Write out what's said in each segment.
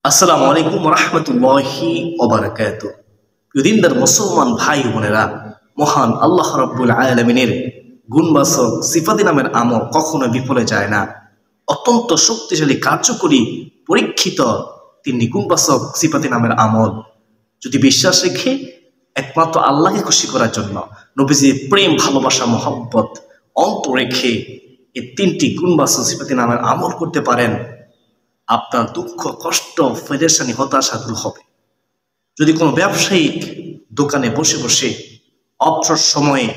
আসসালামু আলাইকুম রহমতুল্লাহি ওবারাকাতুহু। প্রিয়দিনদার মুসলমান ভাই বোনেরা, মহান আল্লাহ রাব্বুল আলামিনের গুণবাচক সিফাতি নামের আমল কখনো বিফলে যায় না। অত্যন্ত শক্তিশালী, কার্যকরী, পরীক্ষিত তিনটি গুণবাচক সিফাতি নামের আমল যদি বিশ্বাস রেখে একমাত্র আল্লাহকে খুশি করার জন্য নবীজির প্রেম, ভালোবাসা, মহব্বত অন্ত রেখে এই তিনটি গুণবাচক সিফাতি নামের আমল করতে পারেন, আপনার দুঃখ, কষ্ট, পেরেশানি, হতাশা দূর হবে। যদি কোনো ব্যবসায়িক দোকানে বসে বসে অবসর সময়ে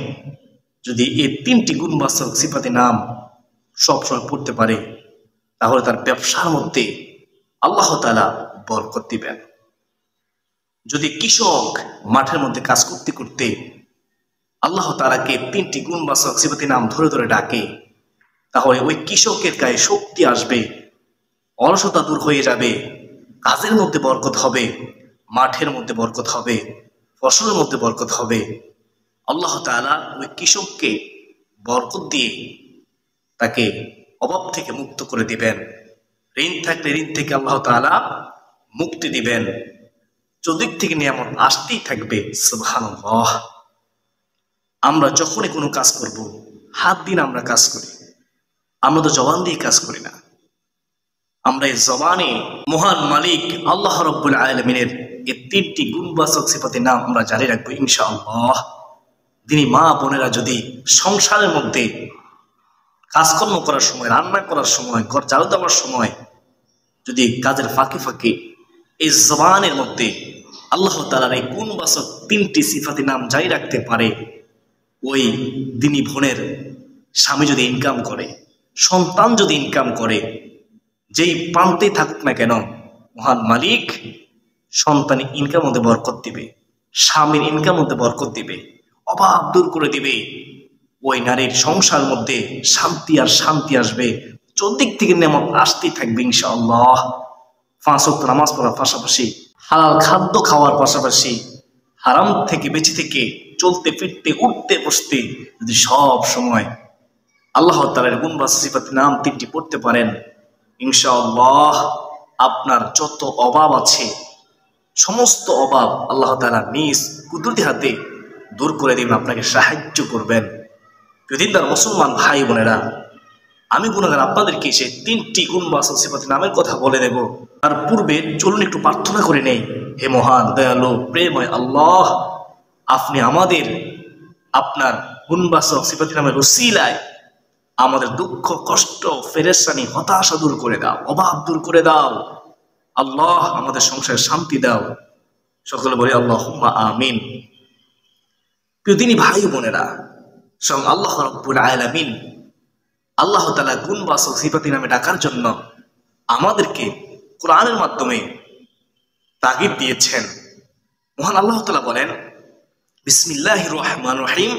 যদি এই তিনটি গুণবাচক সিফাতি নাম সবসময় পড়তে পারে, তাহলে তার ব্যবসার মধ্যে আল্লাহ তাআলা বরকত দিবেন। যদি কৃষক মাঠের মধ্যে কাজ করতে করতে আল্লাহ তাআলাকে তিনটি গুণবাচক সিফাতি নাম ধরে ধরে ডাকে, তাহলে ওই কৃষকের গায়ে শক্তি আসবে, অলসতা দূর হয়ে যাবে, কাজের মধ্যে বরকত হবে, মাঠের মধ্যে বরকত হবে, ফসলের মধ্যে বরকত হবে। আল্লাহ তাআলা ওই কৃষককে বরকত দিয়ে তাকে অভাব থেকে মুক্ত করে দিবেন। ঋণ থাকলে ঋণ থেকে আল্লাহ তাআলা মুক্তি দিবেন। চতুর্দিক থেকে নিয়ামত আসতেই থাকবে। সুবহানাল্লাহ। আমরা যখনই কোনো কাজ করব, হাত দিন আমরা কাজ করি, আমরা তো জবান দিয়ে কাজ করি না। আমরা এই জবানে মহান মালিক আল্লাহ রাব্বুল আলামিনের এই তিনটি গুণবাচক সিফাতের নাম আমরা জারি রাখবো ইনশাআল্লাহ। তিনি মা বোনেরা যদি সংসারের মধ্যে কাজকর্ম করার সময়, রান্না করার সময়, ঘর ঝাড়ু দেওয়ার সময় যদি কাজের ফাঁকে ফাঁকে এই জবানের মধ্যে আল্লাহ তাআলার এই গুণবাচক তিনটি সিফাতের নাম জারি রাখতে পারে, ওই দিনী বোনের স্বামী যদি ইনকাম করে, সন্তান যদি ইনকাম করে, যেই প্রান্তে থাকুক না কেন, মহান মালিক সন্তান ইনকাম মধ্যে বরকত দিবে, স্বামীর ইনকাম মধ্যে বরকত দিবে, অভাব দূর করে দিবে। ওই নারীর সংসার মধ্যে শান্তি আর শান্তি আসবে, চতুর্দিক থেকে নেমত আসতেই থাকবে ইনশাআল্লাহ। 5 ওয়াক্ত নামাজ পড়ার পাশাপাশি, হালাল খাদ্য খাওয়ার পাশাপাশি, হারাম থেকে বেঁচে থেকে চলতে ফিরতে উঠতে বসতে যদি সব সময় আল্লাহ তাআলার গুণবাচক সিফাতের নাম তিনটি পড়তে পারেন, ইনশাআল্লাহ আপনার যত অভাব আছে সমস্ত অভাব আল্লাহ তাআলা নিজ কুদরতি হাতে দূর করে দিবেন, আপনাকে সাহায্য করবেন। প্রিয়দিনদার মুসলমান ভাই বোনেরা, আমি গুণাগার আপনাদেরকে সেই তিনটি গুণবাচক সিফাতের নামের কথা বলে দেব। তার পূর্বে চলুন একটু প্রার্থনা করে নেই। হে মহান দয়ালু প্রেমময় আল্লাহ, আপনি আমাদের আপনার গুণবাচক সিফাতের নামের ওসিলায় আমাদের দুঃখ, কষ্ট, পেরেশানি, হতাশা দূর করে দাও, অভাব দূর করে দাও। আল্লাহ আমাদের সংসারে শান্তি দাও। সকলে বলি আল্লাহুম্মা আমিন। প্রিয়দিনী ভাই বোনেরা, স্বয়ং আল্লাহ রাব্বুল আলামিন আল্লাহ তাআলা গুণবাচক সিফাতি নামে ডাকার জন্য আমাদেরকে কোরআনের মাধ্যমে তাগিদ দিয়েছেন। মহান আল্লাহ তাআলা বলেন, বিসমিল্লাহির রহমানির রহিম,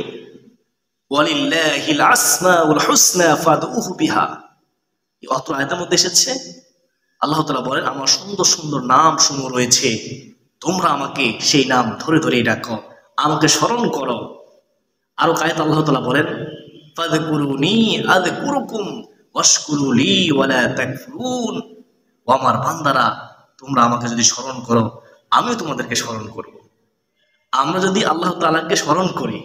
ওয়ালিল্লাহিল আসমাউল হুসনা ফাদউহু বিহা। এই অত্র আয়াতের মধ্যে এসেছে আল্লাহ তাআলা বলেন, আমার সুন্দর সুন্দর নাম সমূহ রয়েছে, তোমরা আমাকে সেই নাম ধরে ধরে ডাকো, আমাকে স্মরণ করো। আরো আয়াত আল্লাহ তাআলা বলেন, ফাযকুরুনি আযকুরুকুম ওয়াশকুরু লি ওয়ালা তাকফুরুন। ও আমার বান্দারা, তোমরা আমাকে যদি স্মরণ করো, আমিও তোমাদেরকে স্মরণ করব। আমরা যদি আল্লাহ তাআলাকে স্মরণ করি,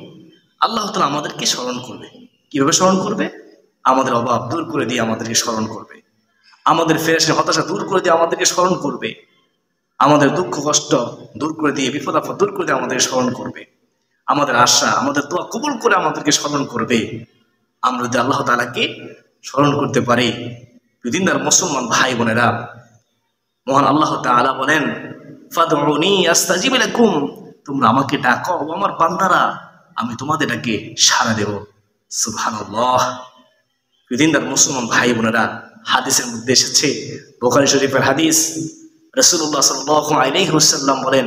আল্লাহ তাআলা আমাদেরকে স্মরণ করবে। কিভাবে স্মরণ করবে? আমাদের অভাব দূর করে দিয়ে আমাদেরকে স্মরণ করবে, আমাদের পেরেশানি, হতাশা দূর করে দিয়ে আমাদেরকে স্মরণ করবে, আমাদের দুঃখ কষ্ট দূর করে দিয়ে, বিপদ আপদ দূর করে দিয়ে আমাদেরকে স্মরণ করবে, আমাদের আশা, আমাদের দোয়া কবুল করে আমাদেরকে স্মরণ করবে। আমরা যদি আল্লাহ তাআলাকে স্মরণ করতে পারি, দিনদার মুসলমান ভাই বোনেরা, মহান আল্লাহ তাআলা বলেন, ফাদউনি আস্তাজিব লাকুম, তোমরা আমাকে ডাকো ও আমার বান্দারা, আমি তোমাদের ডাকে সাড়া দেব। সুবহানাল্লাহ। দিনদার মুসলমান ভাই বোনেরা, হাদিসের মধ্যে এসেছে, বুখারী শরীফের হাদিস, রাসূলুল্লাহ সাল্লাল্লাহু আলাইহি ওয়াসাল্লাম বলেন,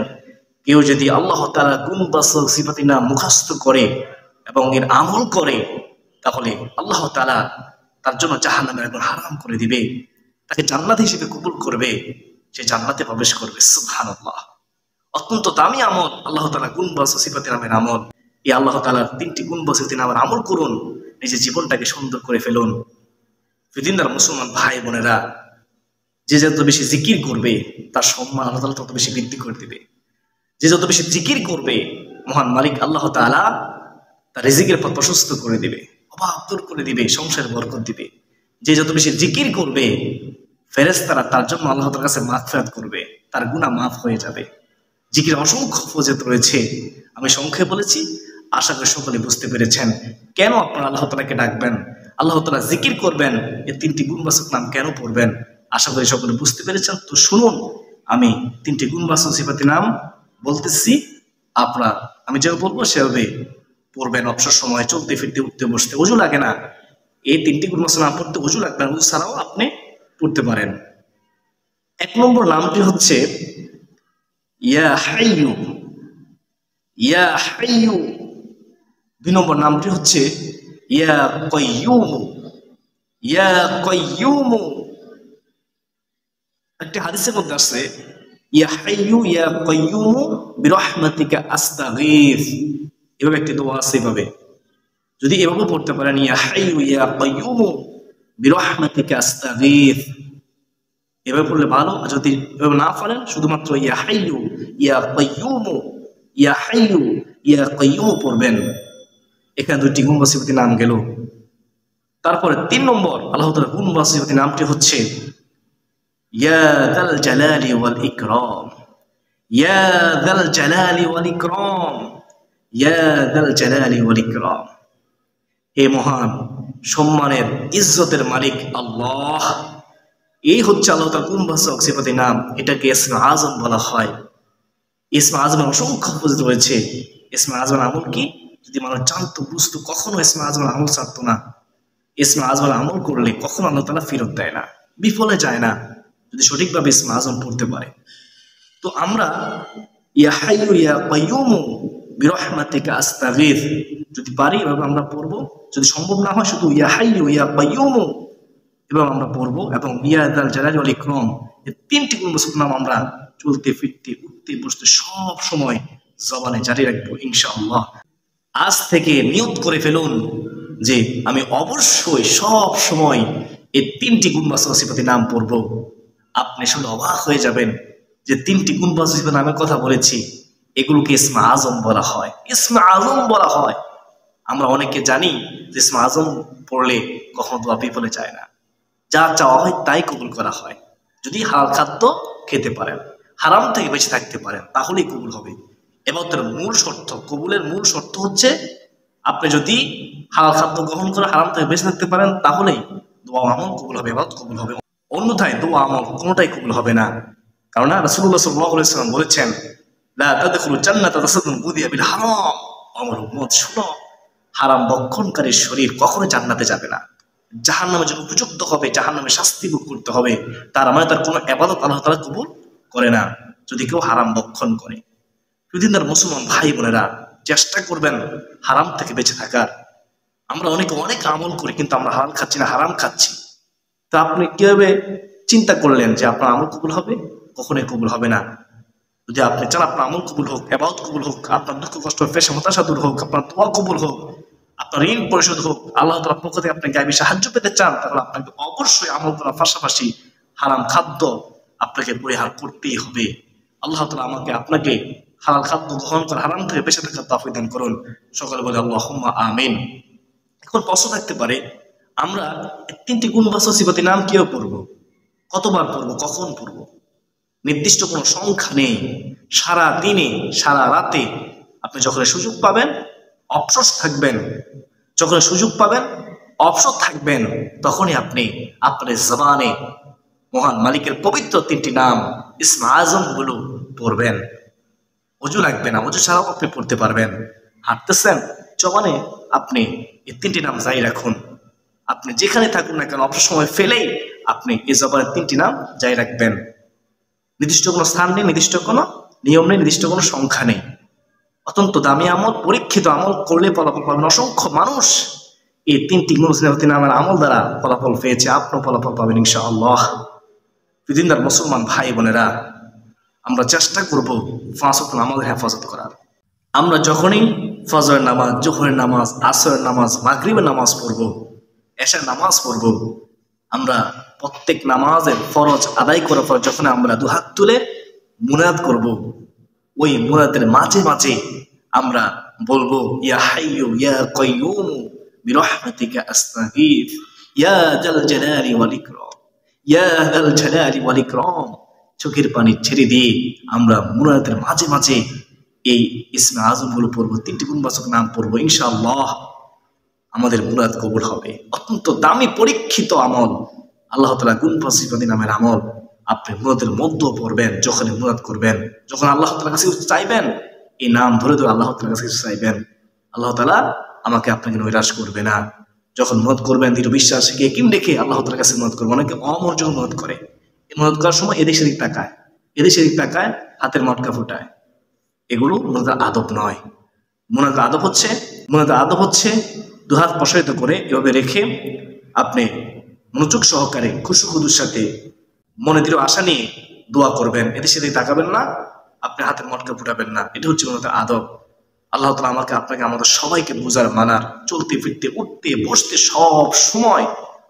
কেউ যদি আল্লাহ তাআলার গুণবাচক সিফাতের নাম মুখস্থ করে এবং এর আমল করে, তাহলে আল্লাহ তাআলা তার জন্য জাহান্নামের আগুন হারাম করে দিবে, তাকে জান্নাত হিসেবে কবুল করবে, সে জান্নাতে প্রবেশ করবে। সুবহানাল্লাহ। অত্যন্ত দামি আমল আল্লাহ তাআলা গুণবাচক সিফাতের নামের আমল। এই আল্লাহ তাআলার তিনটি গুণবাচক সিফাতের নামের আমল করুন, নিজের জীবনটাকে সুন্দর করে ফেলুন। দিনদার মুসলমান ভাই বোনেরা, যে যত বেশি জিকির করবে তার সম্মান আল্লাহ তাআলা তত বেশি বৃদ্ধি করে দিবে। যে যত বেশি জিকির করবে মহান মালিক আল্লাহ তাআলা তার রিজিকের পথ প্রশস্ত করে দিবে, অভাব দূর করে দিবে, সংসারে বরকত দিবে। যে যত বেশি জিকির করবে ফেরেশতারা তার জন্য আল্লাহ তাআলার কাছে মাগফিরাত করবে, তার গুনাহ মাফ হয়ে যাবে। জিকির অসংখ্য ফজিলত রয়েছে, আমি সংক্ষেপে বলেছি, আশা করি সকলে বুঝতে পেরেছেন কেন আপনারা আল্লাহ তাআলাকে ডাকবেন, আল্লাহ তাআলা জিকির করবেন, এই তিনটি গুণবাচক নাম কেন পড়বেন। আশা করি সকলে বুঝতে পেরেছেন। তো শুনুন, আমি তিনটি গুণবাচক সিফাতি নাম বলতেছি, আপনারা আমি যেভাবে বলবো সেভাবে পড়বেন। অবসর সময় চলতে ফিরতে উঠতে বসতে, অজু লাগে না, এই তিনটি গুণবাচক নাম পড়তে অজু লাগবে না, অজু ছাড়াও আপনি পড়তে পারেন। 1 নম্বর নামটি হচ্ছে ইয়া হাইয়ু, ইয়া হাইয়ু। 2 নম্বর নামটি হচ্ছে ইয়া কাইয়ুম, ইয়া কাইয়ুম। একটি হাদিসের মধ্যে আছে ইয়া হাইয়ু ইয়া কাইয়ুম বিরহমাতিকা আস্তাগীথ, এভাবে একটি দোয়া আছে। এভাবে যদি এভাবে পড়তে পারেন ইয়া হাইয়ু ইয়া কাইয়ুম বিরহমাতিকা আস্তাগীথ, এভাবে পড়লে ভালো। আর যদি এভাবে না পারেন শুধুমাত্র ইয়া হাইয়ু ইয়া কাইয়ুম, ইয়া হাইয়ু ইয়া কাইয়ুম পড়বেন। এখানে 2টি গুণবাচক নাম গেল। তারপরে 3 নম্বর আল্লাহ তাআলার গুণবাচক নামটি হচ্ছে ইয়া যাল জালালি ওয়াল ইকরাম, ইয়া যাল জালালি ওয়াল ইকরাম, ইয়া যাল জালালি ওয়াল ইকরাম। হে মহান সম্মানের ইজ্জতের মালিক আল্লাহ। এই হচ্ছে আল্লাহ তাআলার গুণবাচক সিফাতি নাম। এটাকে ইসমে আযম বলা হয়। ইসমে আযমের অসংখ্য ফজিলত রয়েছে। ইসমে আযমের আমল কি? যদি মানুষ জানতো বুঝতো, কখনো ইসমে আযমের আমল ছাড়তো না। ইসমে আযমের আমল করলে কখনো আল্লাহ তাআলা ফেরত দেয় না, বিফলে যায় না, যদি সঠিকভাবে ইসমে আযম পড়তে পারে। তো আমরা ইয়া হাইয়ু ইয়া কাইয়ুম বিরহমাতিকা আস্তাগীথ যদি পারি এভাবে আমরা পড়বো। যদি সম্ভব না হয় শুধু ইয়া হাইয়ু ইয়া কাইয়ুম এভাবে আমরা পড়বো। এবং ইয়া যাল জালালি ওয়াল ইকরাম, এই 3টি গুণবাচক নাম আমরা চলতে ফিরতে উঠতে বসতে সব সময় জবানে জারি রাখবো ইনশাআল্লাহ। আজ থেকে নিয়ত করে ফেলুন যে আমি অবশ্যই সব সময় এই 3টি গুণবাচক সিফাতি নাম পড়বো। আপনি শুনে অবাক হয়ে যাবেন যে 3টি গুণবাচক সিফাতি নামের কথা বলেছি, এগুলোকে ইসমে আযম বলা হয়, ইসমে আযম বলা হয়। আমরা অনেকে জানি যে ইসমে আযম পড়লে কখনো দোয়া বিফলে যায় না, যা চাওয়া হয় তাই কবুল করা হয়। যদি হালাল খাদ্য খেতে পারেন, হারাম থেকে বেঁচে থাকতে পারেন, তাহলেই কবুল হবে। এবং তার মূল শর্ত, কবুলের মূল শর্ত হচ্ছে আপনি যদি হালাল খাদ্য গ্রহণ করে হারাম থেকে বেঁচে থাকতে পারেন, তাহলেই দোয়া আমল কবুল হবে, ইবাদত কবুল হবে। অন্যথায় দোয়া আমল কোনোটাই কবুল হবে না। কারণ রাসূলুল্লাহ সাল্লাল্লাহু আলাইহি ওয়াসাল্লাম বলেছেন লা তাদখুলুল জান্নাতা তাসাদুন গুদিয়া বিল হারাম। আমার উম্মত শুনো, হারাম ভক্ষণকারীর শরীর কখনো জান্নাতে যাবে না, জাহান্নামের জন্য উপযুক্ত হবে, জাহান্নামে শাস্তি ভোগ করতে হবে। তার মানে তার কোনো ইবাদত আল্লাহ তাআলা কবুল করে না যদি কেউ হারাম ভক্ষণ করে। প্রতিদিনের মুসলমান ভাই বোনেরা চেষ্টা করবেন হারাম থেকে বেঁচে থাকার। আমরা অনেক আমল করি কিন্তু আমরা হালাল খাচ্ছি না, হারাম খাচ্ছি। তা আপনি কিভাবে চিন্তা করলেন যে আপনার আমল কবুল হবে? কখনোই কবুল হবে না। যদি আপনি চান আপনার আমল কবুল হোক, ইবাদত কবুল হোক, আপনার দুঃখ কষ্ট পেশা হতাশা দূর হোক, আপনার দোয়া কবুল হোক, আপনার ঋণ পরিশোধ হোক, আল্লাহ তাআলার পক্ষ থেকে আপনি গায়বী সাহায্য পেতে চান, তাহলে আপনাকে অবশ্যই আমল করার পাশাপাশি হারাম খাদ্য আপনাকে পরিহার করতেই হবে। আল্লাহ তাআলা আমাকে আপনাকে হালাল খাদ্য গ্রহণ করে হারাম থেকে বেঁচে থাকার তৌফিক দান করুন। সকলে বলে আল্লাহুম্মা আমিন। এখন প্রশ্ন থাকতে পারে, আমরা 3টি গুণবাচক সিফাতি নাম কিভাবে পড়বো, কতবার পড়বো, কখন পড়বো? নির্দিষ্ট কোনো সংখ্যা নেই। সারা দিনে সারা রাতে আপনি যখন সুযোগ পাবেন, অবসর থাকবেন, যখন সুযোগ পাবেন অবসর থাকবেন, তখনই আপনি আপনার জবানে মহান মালিকের পবিত্র 3টি নাম ইসমে আযম গুলো পড়বেন। অজু লাগবে না, অজু ছাড়াও আপনি পড়তে পারবেন। হাঁটতেছেন, জবানে আপনি এই 3টি নাম জারি রাখুন। আপনি যেখানে থাকুন না কেন অবসর সময় ফেলেই আপনি এই জবানের 3টি নাম জারি রাখবেন। নির্দিষ্ট কোনো স্থান নেই, নির্দিষ্ট কোনো নিয়ম নেই, নির্দিষ্ট কোনো সংখ্যা নেই। অত্যন্ত দামি আমল, পরীক্ষিত আমল করলে ফলাফল পাবেন। অসংখ্য মানুষ এই 3টি গুণবাচক নামের আমল দ্বারা ফলাফল পেয়েছে, আপনিও ফলাফল পাবেন ইনশাআল্লাহ। প্রতিদিনদার মুসলমান ভাই বোনেরা, আমরা চেষ্টা করব 5 ওয়াক্ত নামাজের হেফাজত করার। আমরা যখনই ফজরের নামাজ, জোহরের নামাজ, আসরের নামাজ, মাগরিবের নামাজ পড়ব, এশার নামাজ পড়ব, আমরা প্রত্যেক নামাজের ফরজ আদায় করার পর যখন আমরা দুহাত তুলে মুনাদ করব, ওই মুনাদের মাঝে মাঝে আমরা বলবো ইয়া হাইয়ু ইয়া কাইয়ুম বিরহমাতিকা আস্তাগীথ ইয়া যাল জালালি ওয়াল ইকরাম, ইয়া যাল জালালি ওয়াল ইকরাম। চোখের পানি ছেড়ে দিয়ে আমরা মুনাদের মাঝে মাঝে এই ইসমে আজমগুলো পড়বো, 3টি গুণবাচক নাম পড়বো। ইনশাআল্লাহ আমাদের মুরাদ কবুল হবে। অত্যন্ত দামি পরীক্ষিত আমল, আল্লাহ তাআলা গুণবাচক নামের আমল। আপনি মুরাদের মধ্যে পড়বেন, যখন মুরাদ করবেন, যখন আল্লাহ তাআলার কাছে চাইবেন, এই নাম ধরে ধরে আল্লাহ তাআলার কাছে চাইবেন, আল্লাহ তাআলা আমাকে আপনাকে নৈরাশ করবে না। যখন মুরাদ করবেন দৃঢ় বিশ্বাস রেখে কিন রেখে আল্লাহ তাআলার কাছে মুরাদ করবেন। অনেকে অমনোযোগ মুরাদ করে, মুরাদ করার সময় এদেশের তাকায়, এদেশের তাকায়, হাতের মটকা ফুটায়। এগুলো মুনাদের আদব নয়। মুনাদের আদব হচ্ছে দুহাত প্রসারিত করে এভাবে রেখে আপনি মনোযোগ সহকারে খুশুখুদুর সাথে মনে দৃঢ় আশা নিয়ে দোয়া করবেন। এদের সাথে তাকাবেন না, আপনি হাতের মটকা ফুটাবেন না। এটা হচ্ছে মুনাদের আদব। আল্লাহ তাআলা আমাকে আপনাকে আমাদের সবাইকে বুঝার, মানার, চলতে ফিরতে, উঠতে বসতে সব সময়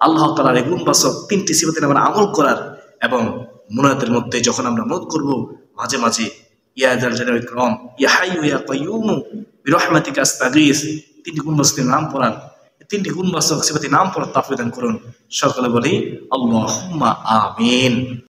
আল্লাহ তাআলার এই গুণবাচক 3টি সিফাতে আমরা আমল করার, এবং মুনাদের মধ্যে যখন আমরা মুনাদ করব মাঝে মাঝে ইয়া যাল জালালি ওয়াল ইকরাম, ইয়া হাইয়ু ইয়া কাইয়ুম বিরহমাতিকা আস্তাগীথ, 3টি গুণবাচক নাম পড়ার, 3টি গুণবাচক সিফাতে নাম পড়ার তাওফীক দান করুন। সকলে বলি আল্লাহুম্মা আমিন।